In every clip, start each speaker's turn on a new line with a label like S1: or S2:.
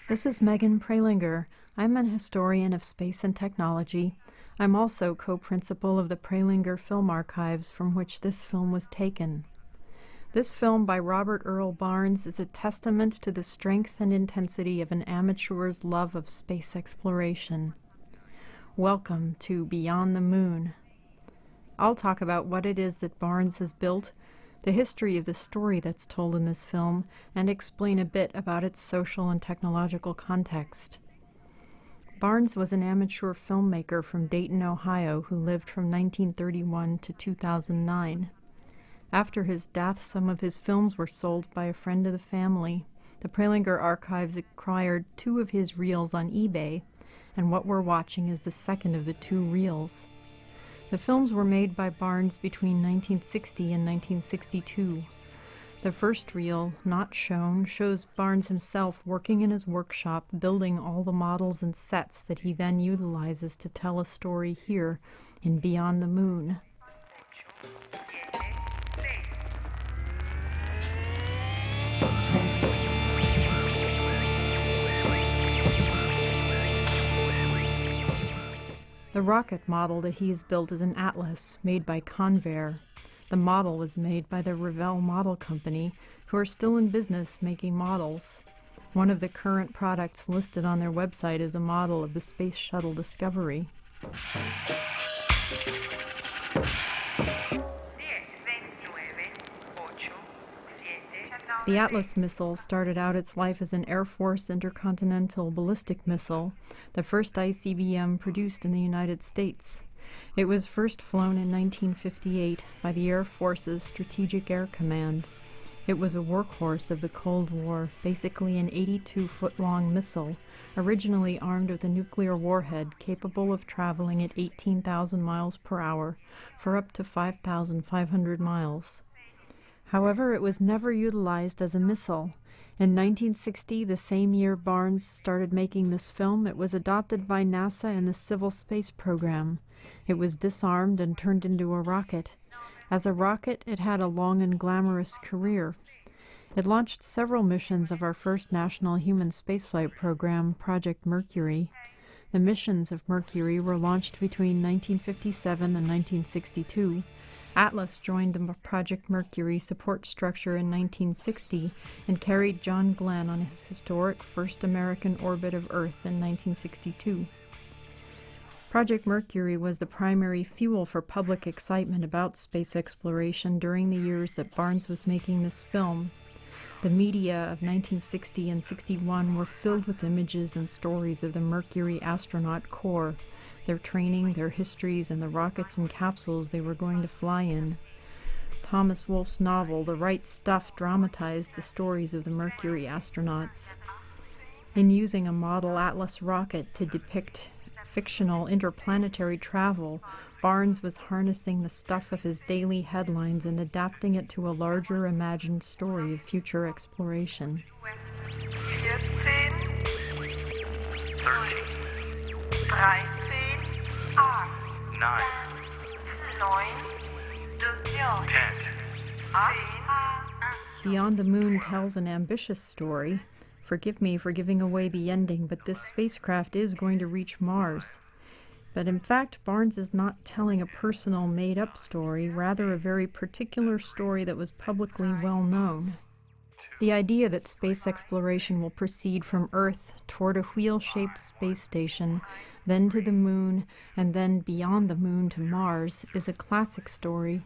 S1: This is Megan Prelinger. I'm an historian of space and technology. I'm also co-principal of the Prelinger Film Archives, from which this film was taken. This film by Robert Earl Barnes is a testament to the strength and intensity of an amateur's love of space exploration. Welcome to Beyond the Moon. I'll talk about what it is that Barnes has built, the history of the story that's told in this film, and explain a bit about its social and technological context. Barnes was an amateur filmmaker from Dayton, Ohio, who lived from 1931 to 2009. After his death, some of his films were sold by a friend of the family. The Prelinger Archives acquired 2 of his reels on eBay, and what we're watching is the second of the 2 reels. The films were made by Barnes between 1960 and 1962. The first reel, not shown, shows Barnes himself working in his workshop, building all the models and sets that he then utilizes to tell a story here in Beyond the Moon. The rocket model that he's built is an Atlas made by Convair. The model was made by the Revell Model Company, who are still in business making models. One of the current products listed on their website is a model of the Space Shuttle Discovery. The Atlas missile started out its life as an Air Force intercontinental ballistic missile, the first ICBM produced in the United States. It was first flown in 1958 by the Air Force's Strategic Air Command. It was a workhorse of the Cold War, basically an 82-foot-long missile, originally armed with a nuclear warhead capable of traveling at 18,000 miles per hour for up to 5,500 miles. However, it was never utilized as a missile. In 1960, the same year Barnes started making this film, it was adopted by NASA in the Civil Space Program. It was disarmed and turned into a rocket. As a rocket, it had a long and glamorous career. It launched several missions of our first national human spaceflight program, Project Mercury. The missions of Mercury were launched between 1957 and 1962. Atlas joined the Project Mercury support structure in 1960 and carried John Glenn on his historic first American orbit of Earth in 1962. Project Mercury was the primary fuel for public excitement about space exploration during the years that Barnes was making this film. The media of 1960 and 61 were filled with images and stories of the Mercury astronaut corps, their training, their histories, and the rockets and capsules they were going to fly in. Thomas Wolfe's novel, The Right Stuff, dramatized the stories of the Mercury astronauts. In using a model Atlas rocket to depict fictional interplanetary travel, Barnes was harnessing the stuff of his daily headlines and adapting it to a larger imagined story of future exploration. 13, Beyond the Moon tells an ambitious story. Forgive me for giving away the ending, but this spacecraft is going to reach Mars. But in fact, Barnes is not telling a personal, made-up story, rather a very particular story that was publicly well known. The idea that space exploration will proceed from Earth toward a wheel-shaped space station, then to the Moon, and then beyond the Moon to Mars, is a classic story.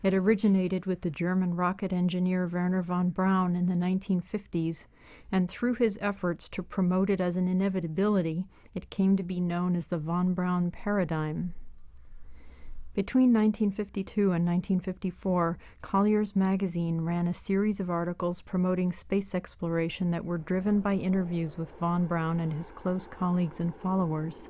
S1: It originated with the German rocket engineer Wernher von Braun in the 1950s, and through his efforts to promote it as an inevitability, it came to be known as the von Braun paradigm. Between 1952 and 1954, Collier's magazine ran a series of articles promoting space exploration that were driven by interviews with von Braun and his close colleagues and followers.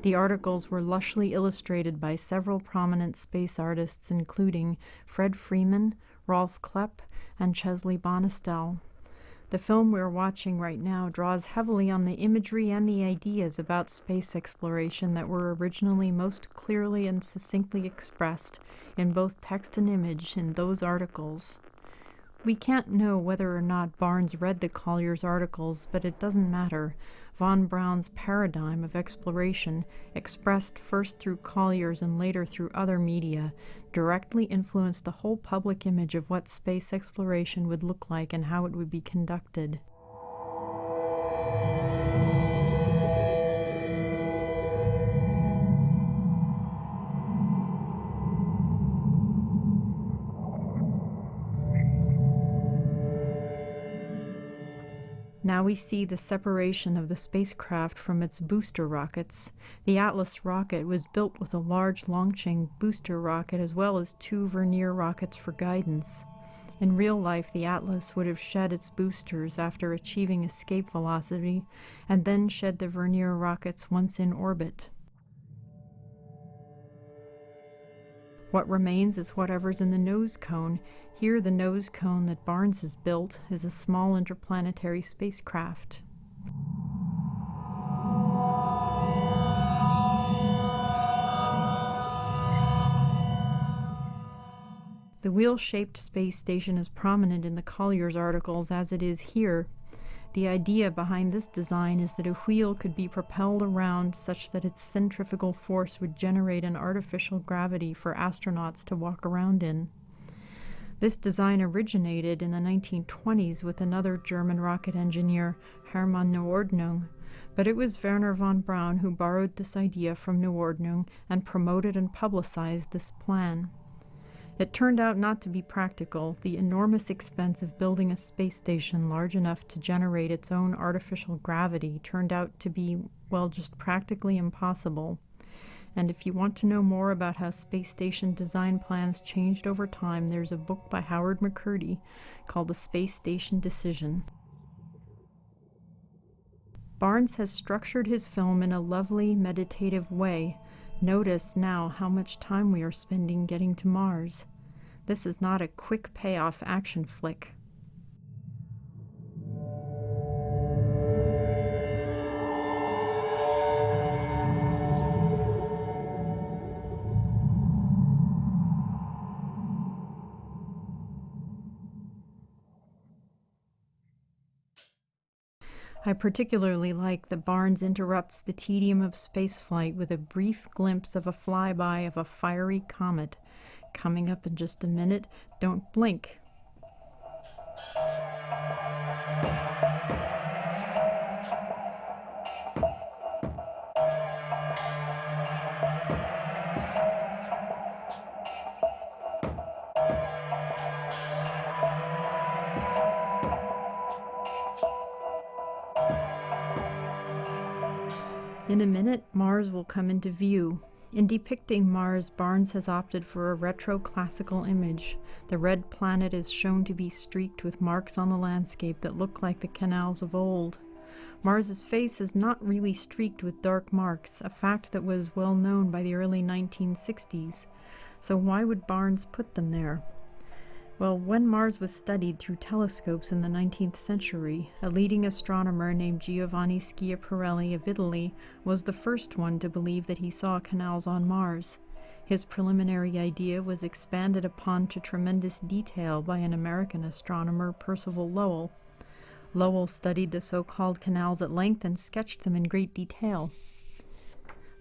S1: The articles were lushly illustrated by several prominent space artists, including Fred Freeman, Rolf Klepp, and Chesley Bonestell. The film we're watching right now draws heavily on the imagery and the ideas about space exploration that were originally most clearly and succinctly expressed in both text and image in those articles. We can't know whether or not Barnes read the Collier's articles, but it doesn't matter. Von Braun's paradigm of exploration, expressed first through Collier's and later through other media, directly influenced the whole public image of what space exploration would look like and how it would be conducted. Now we see the separation of the spacecraft from its booster rockets. The Atlas rocket was built with a large Longqing booster rocket as well as 2 Vernier rockets for guidance. In real life, the Atlas would have shed its boosters after achieving escape velocity and then shed the Vernier rockets once in orbit. What remains is whatever's in the nose cone. Here, the nose cone that Barnes has built is a small interplanetary spacecraft. The wheel-shaped space station is prominent in the Collier's articles as it is here. The idea behind this design is that a wheel could be propelled around such that its centrifugal force would generate an artificial gravity for astronauts to walk around in. This design originated in the 1920s with another German rocket engineer, Hermann Nordnung, but it was Wernher von Braun who borrowed this idea from Nordnung and promoted and publicized this plan. It turned out not to be practical. The enormous expense of building a space station large enough to generate its own artificial gravity turned out to be, well, just practically impossible. And if you want to know more about how space station design plans changed over time, there's a book by Howard McCurdy called The Space Station Decision. Barnes has structured his film in a lovely, meditative way. Notice now how much time we are spending getting to Mars. This is not a quick payoff action flick. I particularly like that Barnes interrupts the tedium of spaceflight with a brief glimpse of a flyby of a fiery comet. Coming up in just a minute, don't blink. In a minute, Mars will come into view. In depicting Mars, Barnes has opted for a retro-classical image. The red planet is shown to be streaked with marks on the landscape that look like the canals of old. Mars's face is not really streaked with dark marks, a fact that was well known by the early 1960s. So why would Barnes put them there? Well, when Mars was studied through telescopes in the 19th century, a leading astronomer named Giovanni Schiaparelli of Italy was the first one to believe that he saw canals on Mars. His preliminary idea was expanded upon to tremendous detail by an American astronomer, Percival Lowell. Lowell studied the so-called canals at length and sketched them in great detail.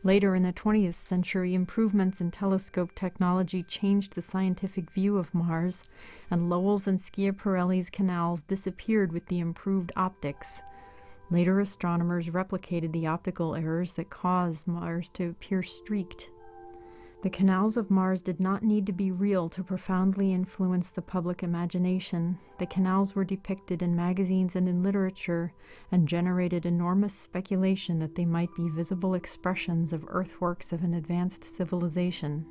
S1: Later in the 20th century, improvements in telescope technology changed the scientific view of Mars, and Lowell's and Schiaparelli's canals disappeared with the improved optics. Later astronomers replicated the optical errors that caused Mars to appear streaked. The canals of Mars did not need to be real to profoundly influence the public imagination. The canals were depicted in magazines and in literature, and generated enormous speculation that they might be visible expressions of earthworks of an advanced civilization.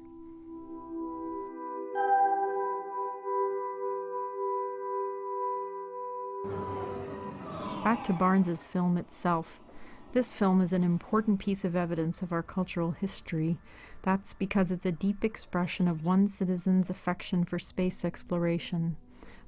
S1: Back to Barnes's film itself. This film is an important piece of evidence of our cultural history. That's because it's a deep expression of one citizen's affection for space exploration.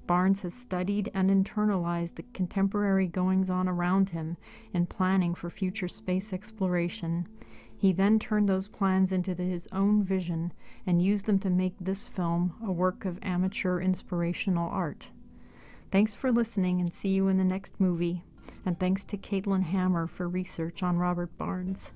S1: Barnes has studied and internalized the contemporary goings-on around him in planning for future space exploration. He then turned those plans into his own vision and used them to make this film a work of amateur inspirational art. Thanks for listening, and see you in the next movie. And thanks to Caitlin Hammer for research on Robert Barnes.